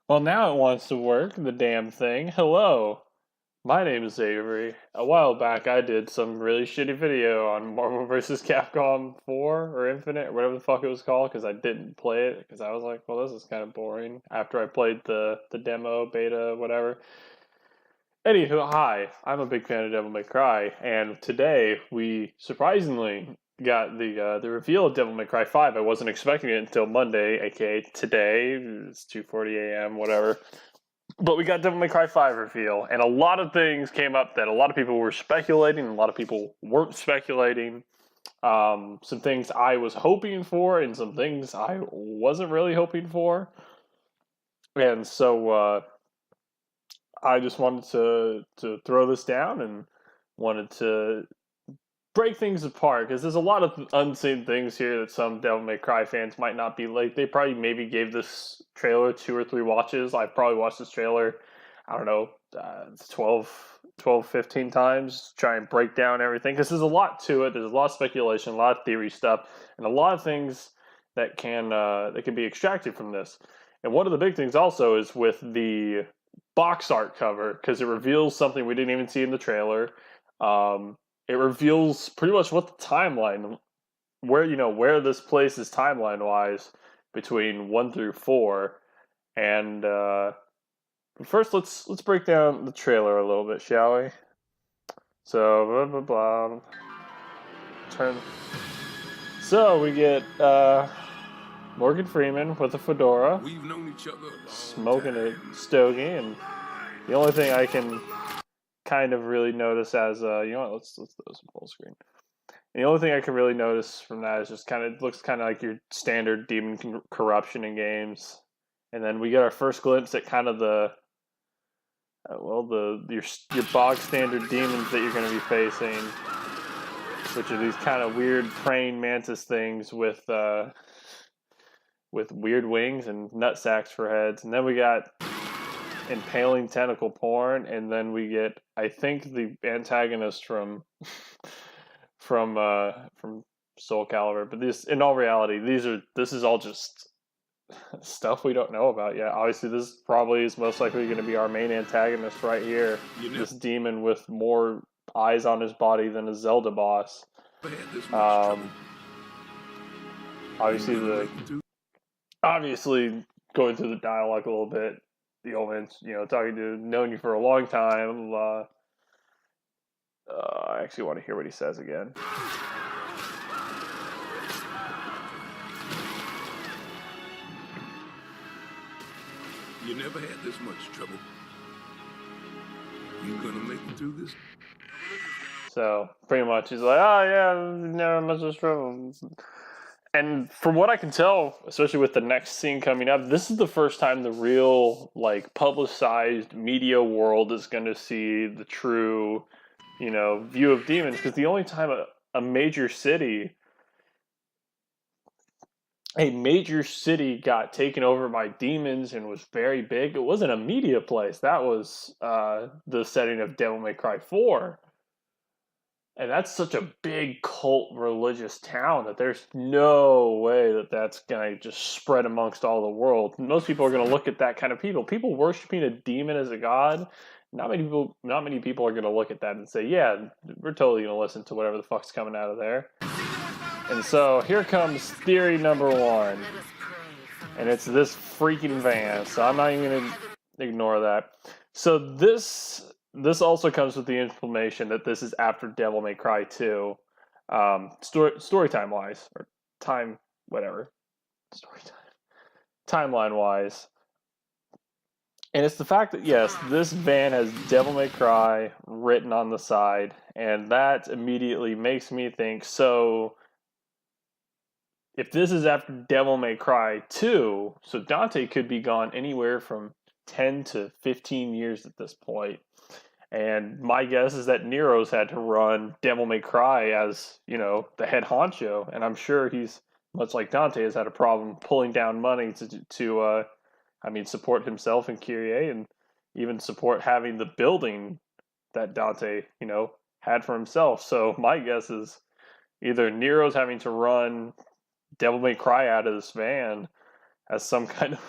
Well, now it wants to work, the damn thing. Hello, my name is Avery. A while back, I did some really shitty video on Marvel vs. Capcom 4 or Infinite or whatever the fuck it was called because I didn't play it because I was like, well, this is kind of boring after I played the demo, beta, whatever. Anywho, hi, I'm a big fan of Devil May Cry, and today we surprisingly got the reveal of Devil May Cry 5. I wasn't expecting it until Monday, aka today. It's 2:40 a.m. whatever. But we got Devil May Cry 5 reveal, and a lot of things came up that a lot of people were speculating, and a lot of people weren't speculating. Some things I was hoping for, and some things I wasn't really hoping for. And so I just wanted to throw this down and wanted to break things apart because there's a lot of unseen things here that some Devil May Cry fans might not be like. They probably maybe gave this trailer 2 or 3 watches. I've probably watched this trailer, I don't know, 12, 15 times to try and break down everything because there's a lot to it. There's a lot of speculation, a lot of theory stuff, and a lot of things that can be extracted from this. And one of the big things also is with the box art cover because it reveals something we didn't even see in the trailer. It reveals pretty much what the timeline, where this place is timeline wise between 1 through 4, and first let's break down the trailer a little bit, shall we? So blah blah blah. Turn. So we get Morgan Freeman with a fedora, We've known each other smoking a stogie, and the only thing I can kind of really notice as let's do this full screen. And the only thing I can really notice from that is just it looks kind of like your standard demon corruption in games, and then we get our first glimpse at kind of your bog standard demons that you're going to be facing, which are these kind of weird praying mantis things with weird wings and nut sacks for heads, and then we got impaling tentacle porn, and then we get, I think, the antagonist from Soul Calibur. But in all reality, this is all just stuff we don't know about yet. Obviously, this probably is most likely going to be our main antagonist right here. This demon with more eyes on his body than a Zelda boss. Obviously, going through the dialogue a little bit, the old man's, talking to known you for a long time. I actually want to hear what he says again. You never had this much trouble. You gonna make it through this? So pretty much he's like, oh yeah, never much trouble. And from what I can tell, especially with the next scene coming up, this is the first time the real, publicized media world is going to see the true, view of demons. Because the only time a major city got taken over by demons and was very big, it wasn't a media place. That was the setting of Devil May Cry 4. And that's such a big cult religious town that there's no way that that's going to just spread amongst all the world. Most people are going to look at that kind of people. People worshiping a demon as a god, not many people are going to look at that and say, yeah, we're totally going to listen to whatever the fuck's coming out of there. And so here comes theory number 1. And it's this freaking van. So I'm not even going to ignore that. So this also comes with the information that this is after Devil May Cry 2, story time wise, or time, whatever, timeline wise. And it's the fact that, yes, this van has Devil May Cry written on the side, and that immediately makes me think, so if this is after Devil May Cry 2, so Dante could be gone anywhere from 10 to 15 years at this point. And my guess is that Nero's had to run Devil May Cry as, the head honcho. And I'm sure he's, much like Dante, has had a problem pulling down money to support himself and Kyrie, and even support having the building that Dante, had for himself. So my guess is either Nero's having to run Devil May Cry out of this van as some kind of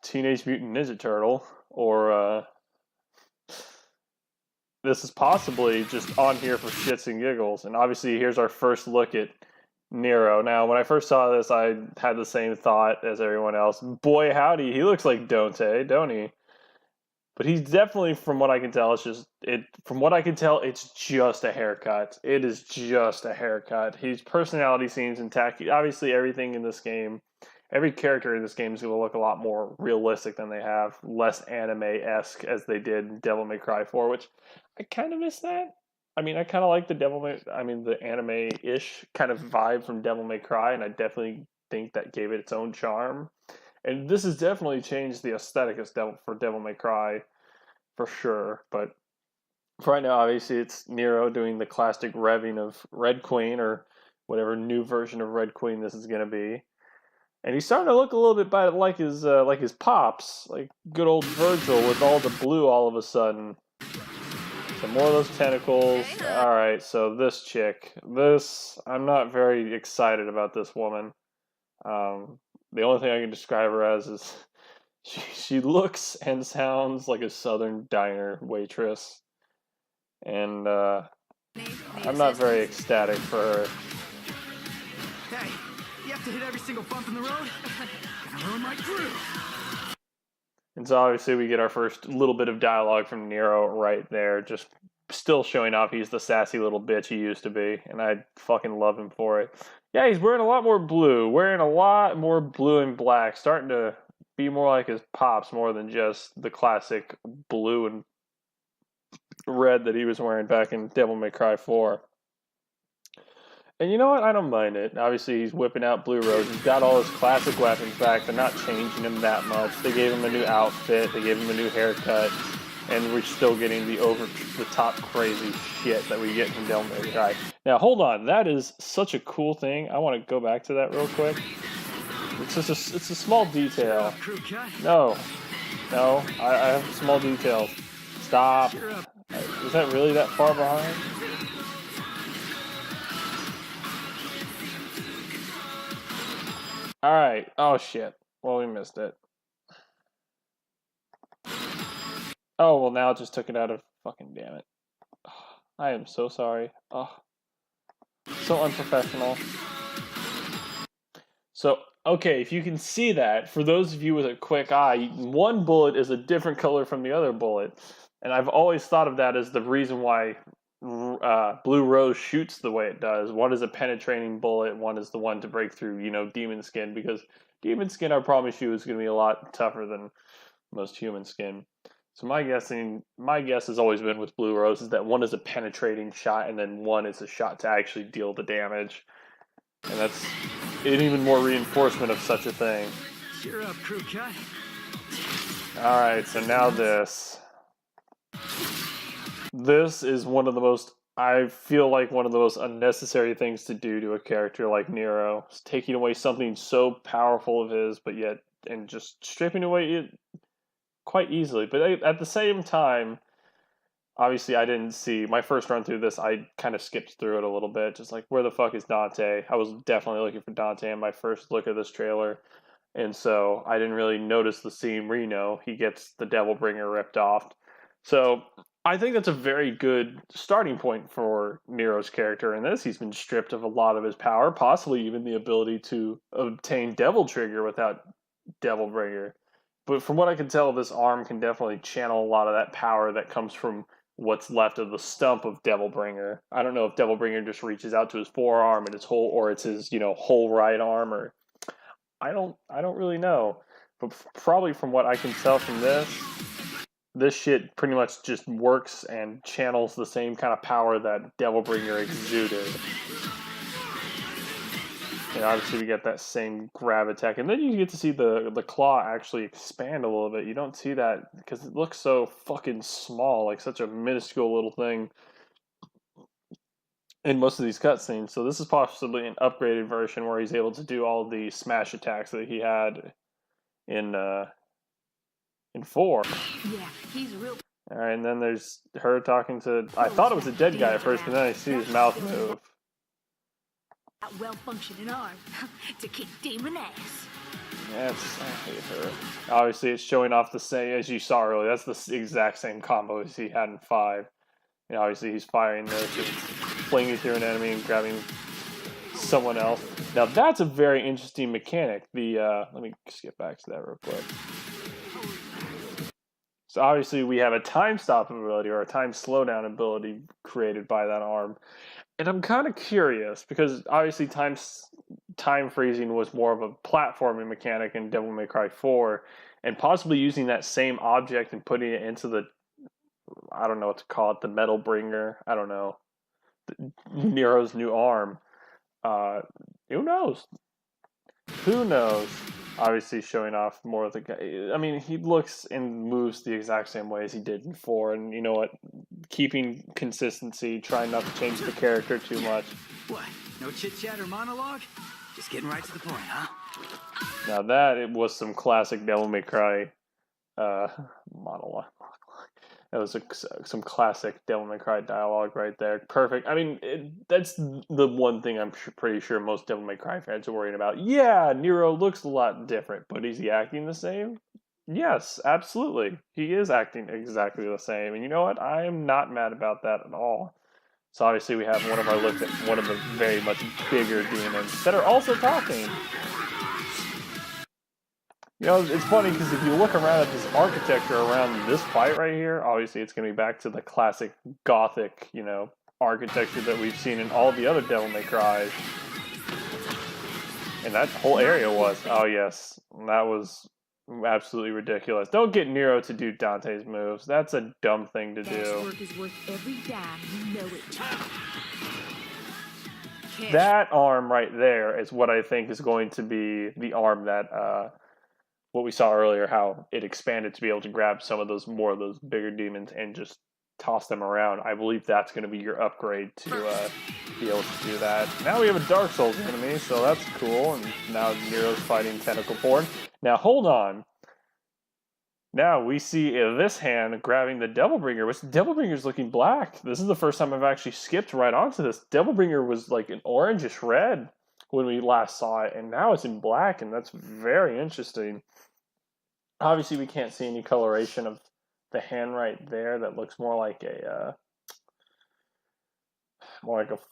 Teenage Mutant Ninja Turtle, or this is possibly just on here for shits and giggles. And obviously, here's our first look at Nero. Now, when I first saw this, I had the same thought as everyone else. Boy, howdy, he looks like Dante, don't he? But he's definitely, from what I can tell, it's just it. From what I can tell, it's just a haircut. It is just a haircut. His personality seems intact. Obviously, everything in this game, every character in this game is going to look a lot more realistic than they have, less anime-esque as they did in Devil May Cry 4, which I kind of miss that. I mean, I kind of like the anime-ish kind of vibe from Devil May Cry, and I definitely think that gave it its own charm. And this has definitely changed the aesthetic for Devil May Cry, for sure. But for right now, obviously, it's Nero doing the classic revving of Red Queen, or whatever new version of Red Queen this is going to be. And he's starting to look a little bit like his pops, like good old Virgil with all the blue all of a sudden. Some more of those tentacles. All right, so this chick, I'm not very excited about this woman. The only thing I can describe her as is she looks and sounds like a Southern diner waitress, and I'm not very ecstatic for her. Hey, you have to hit every single bump in the road? Gonna ruin my groove. And so obviously we get our first little bit of dialogue from Nero right there, just still showing off he's the sassy little bitch he used to be, and I fucking love him for it. Yeah, he's wearing a lot more blue, and black, starting to be more like his pops more than just the classic blue and red that he was wearing back in Devil May Cry 4. And you know what? I don't mind it. Obviously, he's whipping out Blue Rose. He's got all his classic weapons back. They're not changing him that much. They gave him a new outfit. They gave him a new haircut. And we're still getting the over-the-top crazy shit that we get from Devil May Cry. Now, hold on. That is such a cool thing. I want to go back to that real quick. It's a small detail. No, I have small details. Stop. Is that really that far behind? Alright. Oh, shit. Well, we missed it. Oh, well, now it just took it out of... Fucking damn it. I am so sorry. Oh. So unprofessional. So, okay, if you can see that, for those of you with a quick eye, one bullet is a different color from the other bullet. And I've always thought of that as the reason why Blue Rose shoots the way it does. One is a penetrating bullet, one is the one to break through, demon skin, because demon skin, I promise you, is going to be a lot tougher than most human skin. So my guess has always been with Blue Rose is that one is a penetrating shot, and then one is a shot to actually deal the damage. And that's an even more reinforcement of such a thing. Cheer up, crew cut. Alright, so now this. This is I feel like one of the most unnecessary things to do to a character like Nero. It's taking away something so powerful of his, and just stripping away it quite easily. But at the same time, obviously I didn't see, my first run through this, I kind of skipped through it a little bit, just like, where the fuck is Dante? I was definitely looking for Dante in my first look at this trailer, and so I didn't really notice the scene where, he gets the Devil Bringer ripped off. So I think that's a very good starting point for Nero's character in this. He's been stripped of a lot of his power, possibly even the ability to obtain Devil Trigger without Devil Bringer. But from what I can tell, this arm can definitely channel a lot of that power that comes from what's left of the stump of Devil Bringer. I don't know if Devil Bringer just reaches out to his forearm and or it's his, whole right arm, or I don't really know. But probably from what I can tell from this shit pretty much just works and channels the same kind of power that Devil Bringer exuded. And obviously we get that same grab attack. And then you get to see the claw actually expand a little bit. You don't see that because it looks so fucking small, like such a minuscule little thing in most of these cutscenes. So this is possibly an upgraded version where he's able to do all the smash attacks that he had in 4. Yeah, he's real. Alright, and then there's her talking to... I thought it was a dead guy at first, but then I see his mouth move. That well-functioning arm to kick demon ass. That's, I hate her. Obviously, it's showing off the same, as you saw earlier, that's the exact same combo as he had in 5. And obviously, he's firing this and flinging through an enemy and grabbing someone else. Now, that's a very interesting mechanic. Let me just get back to that real quick. So obviously, we have a time stop ability or a time slowdown ability created by that arm. And I'm kind of curious because obviously time freezing was more of a platforming mechanic in Devil May Cry 4, and possibly using that same object and putting it into the, I don't know what to call it, the Metal Bringer. I don't know, Nero's new arm. Who knows? Who knows? Obviously, showing off more of the guy. I mean, he looks and moves the exact same way as he did in 4, and you know what? Keeping consistency, trying not to change the character too much. What? No chit chat or monologue? Just getting right to the point, huh? Now that it was some classic Devil May Cry monologue. That was some classic Devil May Cry dialogue right there. Perfect. I mean, that's the one thing I'm pretty sure most Devil May Cry fans are worrying about. Yeah, Nero looks a lot different, but is he acting the same? Yes, absolutely. He is acting exactly the same. And you know what? I am not mad about that at all. So obviously we have one of our look at one of the very much bigger demons that are also talking. You know, it's funny because if you look around at this architecture around this fight right here, obviously it's going to be back to the classic Gothic, you know, architecture that we've seen in all the other Devil May Cries. And that whole area was, oh yes, that was absolutely ridiculous. Don't get Nero to do Dante's moves. That's a dumb thing to do. Work is worth every dime, you know it. That arm right there is what I think is going to be the arm that, what we saw earlier, how it expanded to be able to grab some of those more of those bigger demons and just toss them around. I believe that's going to be your upgrade to be able to do that. Now we have a Dark Souls enemy, so that's cool. And now Nero's fighting Tentacle Form. Now hold on. Now we see this hand grabbing the Devil Bringer, which the Devil Bringer's looking black. This is the first time I've actually skipped right onto this. Devil Bringer was like an orangish red when we last saw it, and now it's in black, and that's very interesting. Obviously, we can't see any coloration of the hand right there. That looks more like a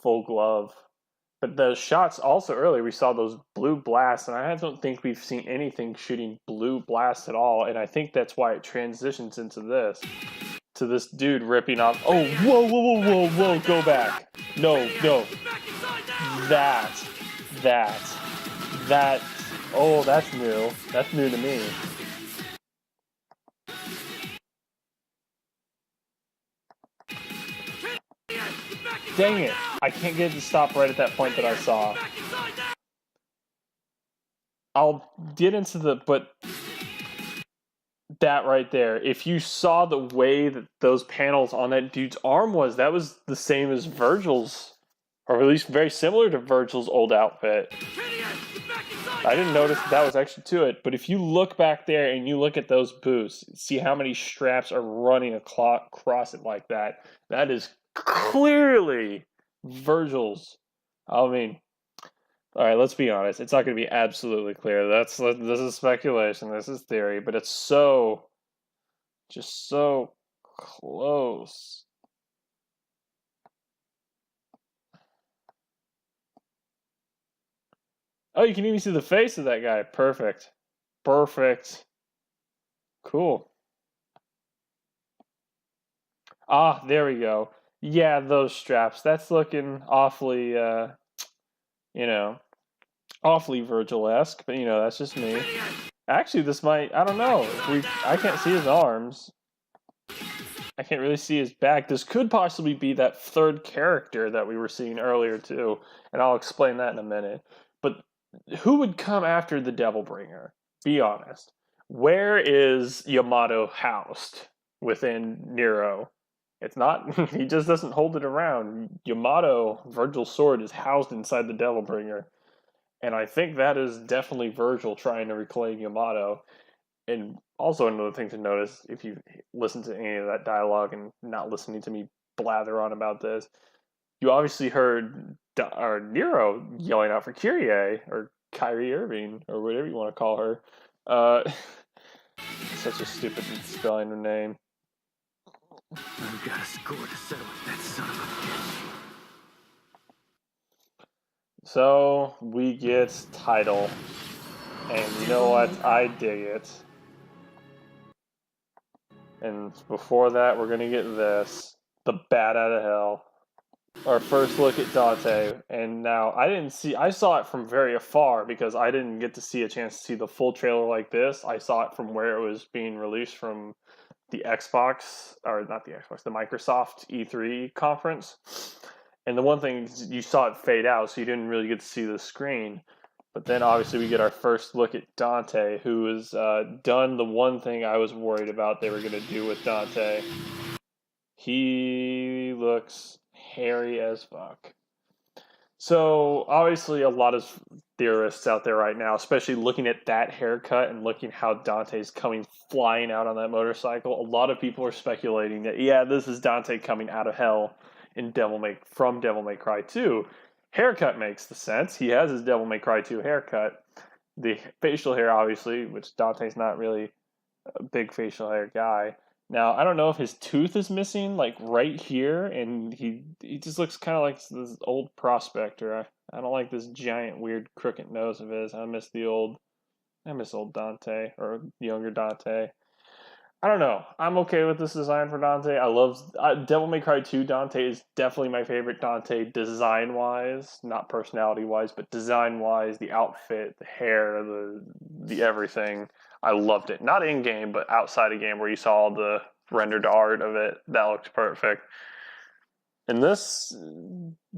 full glove. But the shots also earlier, we saw those blue blasts, and I don't think we've seen anything shooting blue blasts at all. And I think that's why it transitions into this, to this dude ripping off. Oh, whoa, whoa, whoa, whoa, whoa! Go back! No, no. That. Oh, that's new. That's new to me. Dang it! I can't get it to stop right at that point that I saw. I'll get into but that right there, if you saw the way that those panels on that dude's arm was, that was the same as Virgil's, or at least very similar to Virgil's old outfit. I didn't notice that was actually to it, but if you look back there and you look at those boots, see how many straps are running across it like that. That is clearly Virgil's. I mean, all right, let's be honest. It's not going to be absolutely clear. This is speculation. This is theory, but it's just so close. Oh, you can even see the face of that guy. Perfect. Perfect. Cool. Ah, there we go. Yeah, those straps. That's looking awfully, awfully Virgil-esque, but, that's just me. Actually, this might, I don't know. I can't see his arms. I can't really see his back. This could possibly be that third character that we were seeing earlier, too, and I'll explain that in a minute. But who would come after the Devil Bringer? Be honest. Where is Yamato housed within Nero? It's not, he just doesn't hold it around. Yamato, Virgil's sword, is housed inside the Devil Bringer. And I think that is definitely Virgil trying to reclaim Yamato. And also another thing to notice, if you listen to any of that dialogue and not listening to me blather on about this, you obviously heard Nero yelling out for Kyrie, or Kyrie Irving, or whatever you want to call her. Uh, such a stupid spelling of name. I've got a score to settle with that son of a bitch. So we get title, and you know what? I dig it. And before that, we're gonna get this: the Bat Out of Hell. Our first look at Dante, and now I saw it from very afar because I didn't get to see a chance to see the full trailer like this. I saw it from where it was being released from the Xbox, or not the Xbox, the Microsoft E3 conference. And the one thing is you saw it fade out, so you didn't really get to see the screen. But then obviously we get our first look at Dante, who has done the one thing I was worried about they were going to do with Dante. He looks hairy as fuck. So obviously a lot of theorists out there right now, especially looking at that haircut and looking how Dante's coming flying out on that motorcycle, a lot of people are speculating that, yeah, this is Dante coming out of hell in from Devil May Cry 2. Haircut makes the sense. He has his Devil May Cry 2 haircut. The facial hair, obviously, which Dante's not really a big facial hair guy. Now, I don't know if his tooth is missing, like right here, and he just looks kind of like this old prospector. I don't like this giant, weird, crooked nose of his. I miss old Dante, or younger Dante. I don't know. I'm okay with this design for Dante. I love Devil May Cry 2 Dante is definitely my favorite Dante design-wise, not personality-wise, but design-wise, the outfit, the hair, the everything. I loved it. Not in-game, but outside of game where you saw the rendered art of it. That looks perfect. And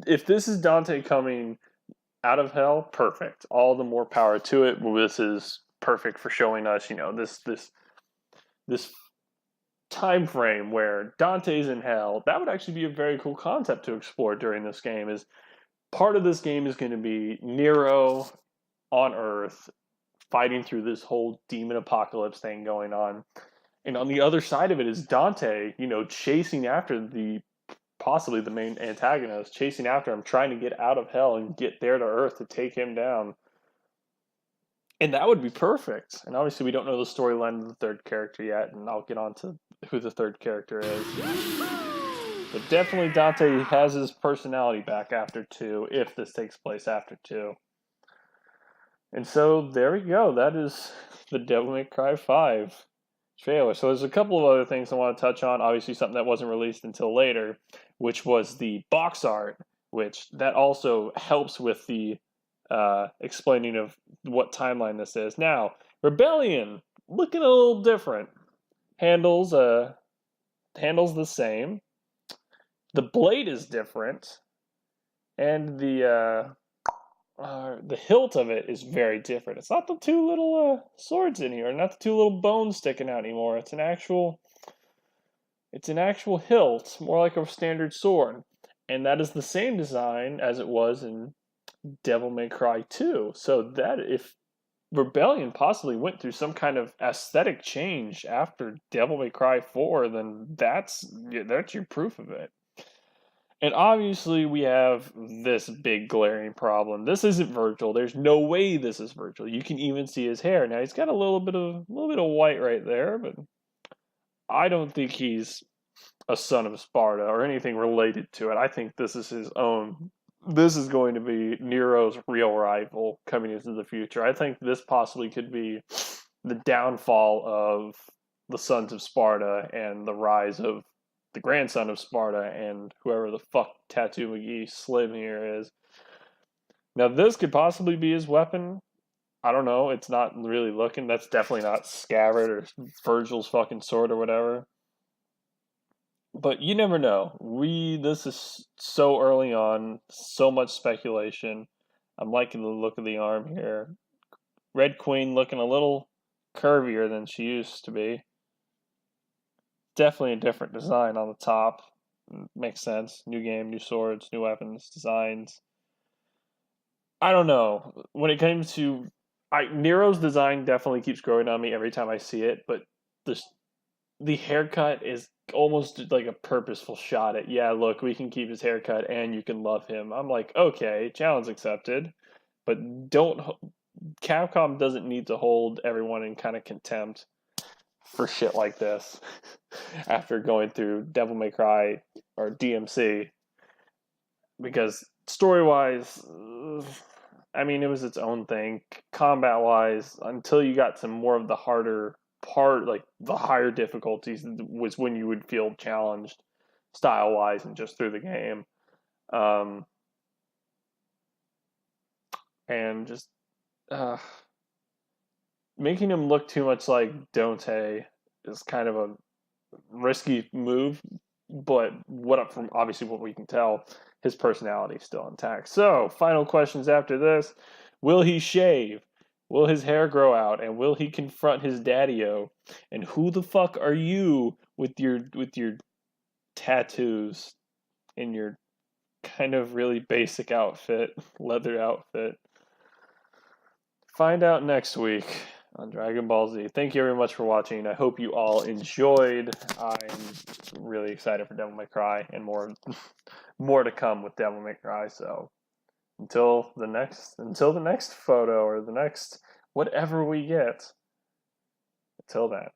if this is Dante coming out of hell, perfect. All the more power to it. Well, this is perfect for showing us, this time frame where Dante's in hell. That would actually be a very cool concept to explore during this game. Is part of this game is going to be Nero on Earth fighting through this whole demon apocalypse thing going on, and on the other side of it is Dante, chasing after possibly the main antagonist, chasing after him, trying to get out of hell and get there to Earth to take him down. And that would be perfect. And obviously we don't know the storyline of the third character yet, and I'll get on to who the third character is. But definitely Dante has his personality back after 2, if this takes place after 2. And so there we go. That is the Devil May Cry 5 trailer. So there's a couple of other things I want to touch on. Obviously something that wasn't released until later, which was the box art, which that also helps with the explaining of what timeline this is. Now, Rebellion, looking a little different. Handles the same. The blade is different. And the hilt of it is very different. It's not the 2 little swords in here, not the 2 little bones sticking out anymore. It's an actual hilt, more like a standard sword. And that is the same design as it was in Devil May Cry 2. So that if Rebellion possibly went through some kind of aesthetic change after Devil May Cry 4, then that's your proof of it. And obviously we have this big glaring problem. This isn't Virgil. There's no way this is Virgil. You can even see his hair. Now he's got a little bit of white right there, but I don't think he's a son of Sparta or anything related to it. I think this is his own. This is going to be Nero's real rival coming into the future. I think this possibly could be the downfall of the sons of Sparta and the rise of the grandson of Sparta and whoever the fuck Tattoo McGee Slim here is. Now this could possibly be his weapon. I don't know. It's not really looking. That's definitely not Scabbard or Virgil's fucking sword or whatever. But you never know. This is so early on, so much speculation. I'm liking the look of the arm here. Red Queen looking a little curvier than she used to be. Definitely a different design on the top. Makes sense. New game, new swords, new weapons, designs. I don't know. When it comes to... Nero's design definitely keeps growing on me every time I see it, but the haircut is almost like a purposeful shot at, yeah, look, we can keep his haircut and you can love him. I'm like, okay, challenge accepted, but don't Capcom doesn't need to hold everyone in kind of contempt for shit like this after going through Devil May Cry or DMC, because story-wise, I mean, it was its own thing. Combat-wise, until you got some more of the harder part, like the higher difficulties, was when you would feel challenged style-wise and just through the game. And just making him look too much like Dante is kind of a risky move, but from obviously what we can tell, his personality is still intact. So, final questions after this: will he shave? Will his hair grow out? And will he confront his daddy-o? And who the fuck are you with your tattoos in your kind of really basic outfit, leather outfit? Find out next week on Dragon Ball Z. Thank you very much for watching. I hope you all enjoyed. I'm really excited for Devil May Cry, and more to come with Devil May Cry. So until the next photo or the next whatever we get, until then.